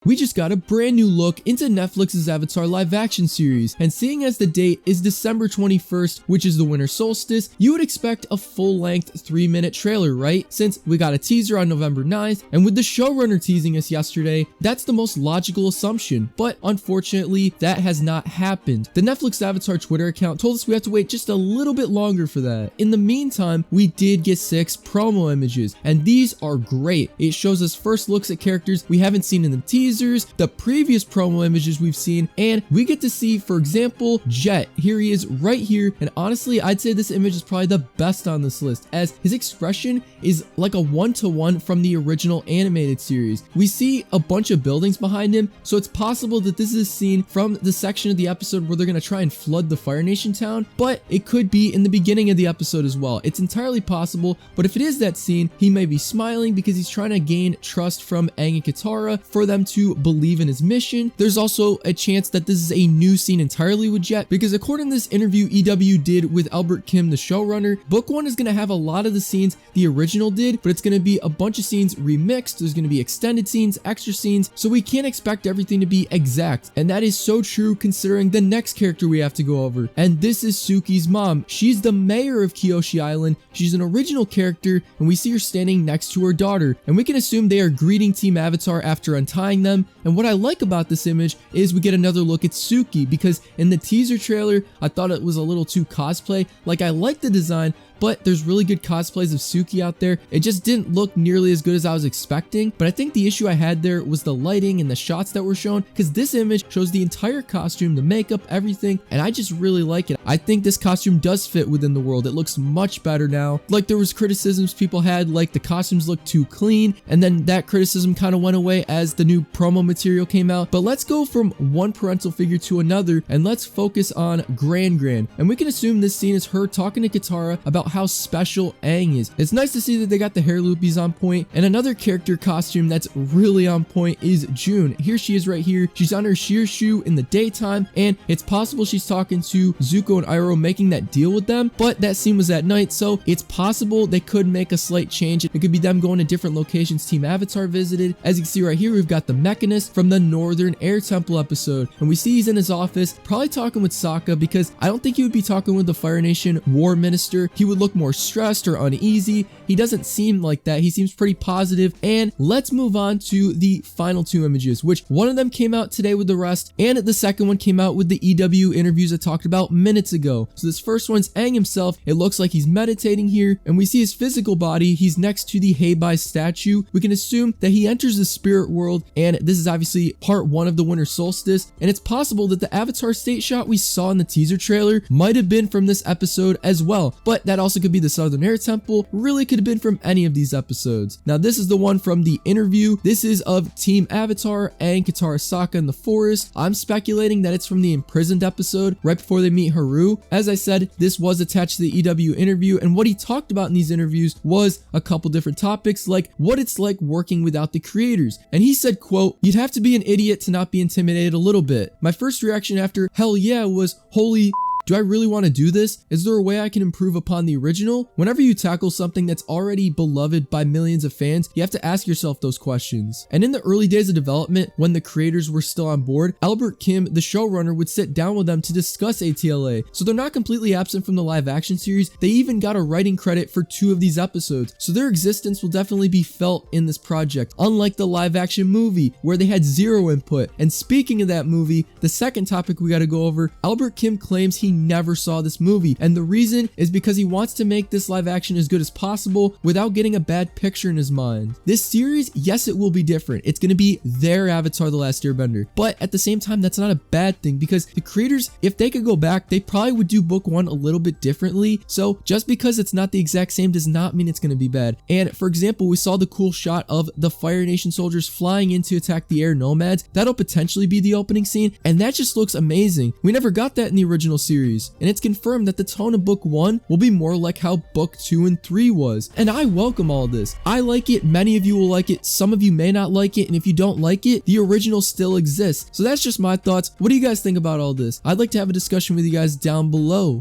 We just got a brand new look into Netflix's Avatar live action series, and seeing as the date is December 21st, which is the winter solstice, you would expect a full-length 3-minute trailer, right? Since we got a teaser on November 9th, and with the showrunner teasing us yesterday, that's the most logical assumption, but unfortunately, that has not happened. The Netflix Avatar Twitter account told us we have to wait just a little bit longer for that. In the meantime, we did get 6 promo images, and these are great. It shows us first looks at characters we haven't seen in the teaser, the previous promo images we've seen, and we get to see, for example, Jet. Here he is right here, and honestly, I'd say this image is probably the best on this list, as his expression is like a one-to-one from the original animated series. We see a bunch of buildings behind him, so it's possible that this is a scene from the section of the episode where they're going to try and flood the Fire Nation town, but it could be in the beginning of the episode as well. It's entirely possible, but if it is that scene, he may be smiling because he's trying to gain trust from Aang and Katara for them to believe in his mission. There's also a chance that this is a new scene entirely with Jet, because according to this interview EW did with Albert Kim, the showrunner, book 1 is going to have a lot of the scenes the original did, but it's going to be a bunch of scenes remixed. There's going to be extended scenes, extra scenes, so we can't expect everything to be exact, and that is so true considering the next character we have to go over, and this is Suki's mom. She's the mayor of Kyoshi Island. She's an original character, and we see her standing next to her daughter, and we can assume they are greeting Team Avatar after untying them. And what I like about this image is we get another look at Suki, because in the teaser trailer, I thought it was a little too cosplay. Like, I like the design, but there's really good cosplays of Suki out there. It just didn't look nearly as good as I was expecting, but I think the issue I had there was the lighting and the shots that were shown, because this image shows the entire costume, the makeup, everything, and I just really like it. I think this costume does fit within the world. It looks much better now. Like, there was criticisms people had, like the costumes looked too clean, and then that criticism kind of went away as the new promo material came out. But let's go from one parental figure to another, and let's focus on Gran Gran, and we can assume this scene is her talking to Katara about how special Aang is. It's nice to see that they got the hair loopies on point, and another character costume that's really on point is June. Here she is right here. She's on her sheer shoe in the daytime, and it's possible she's talking to Zuko and Iroh, making that deal with them, but that scene was at night, so it's possible they could make a slight change. It could be them going to different locations Team Avatar visited. As you can see right here, we've got the Mechanist from the Northern Air Temple episode, and we see he's in his office, probably talking with Sokka, because I don't think he would be talking with the Fire Nation War Minister. He would look more stressed or uneasy. He doesn't seem like that. He seems pretty positive. And let's move on to the final 2 images, which one of them came out today with the rest, and the second one came out with the EW interviews I talked about minutes ago. So this first one's Aang himself. It looks like he's meditating here, and we see his physical body. He's next to the Heibai statue. We can assume that he enters the spirit world, and this is obviously part 1 of the winter solstice, and it's possible that the Avatar state shot we saw in the teaser trailer might have been from this episode as well, but that also could be the Southern Air Temple. Really could have been from any of these episodes. Now this is the one from the interview. This is of Team Avatar, Aang, Katara, Sokka in the forest. I'm speculating that it's from the imprisoned episode right before they meet Haru. As I said, this was attached to the EW interview, and what he talked about in these interviews was a couple different topics, like what it's like working without the creators. And he said, quote, "You'd have to be an idiot to not be intimidated a little bit." My first reaction after hell yeah was, holy, do I really want to do this? Is there a way I can improve upon the original? Whenever you tackle something that's already beloved by millions of fans, you have to ask yourself those questions. And in the early days of development, when the creators were still on board, Albert Kim, the showrunner, would sit down with them to discuss ATLA. So they're not completely absent from the live action series. They even got a writing credit for 2 of these episodes. So their existence will definitely be felt in this project, unlike the live action movie where they had 0 input. And speaking of that movie, the second topic we got to go over, Albert Kim claims he never saw this movie, and the reason is because he wants to make this live action as good as possible without getting a bad picture in his mind. This series, yes, it will be different. It's going to be their Avatar The Last Airbender, but at the same time, that's not a bad thing, because the creators, if they could go back, they probably would do book 1 a little bit differently. So just because it's not the exact same does not mean it's going to be bad. And for example, we saw the cool shot of the Fire Nation soldiers flying in to attack the air nomads. That'll potentially be the opening scene, and that just looks amazing. We never got that in the original series. And it's confirmed that the tone of book 1 will be more like how book 2 and 3 was. And I welcome all this. I like it. Many of you will like it. Some of you may not like it. And if you don't like it, the original still exists. So that's just my thoughts. What do you guys think about all this? I'd like to have a discussion with you guys down below.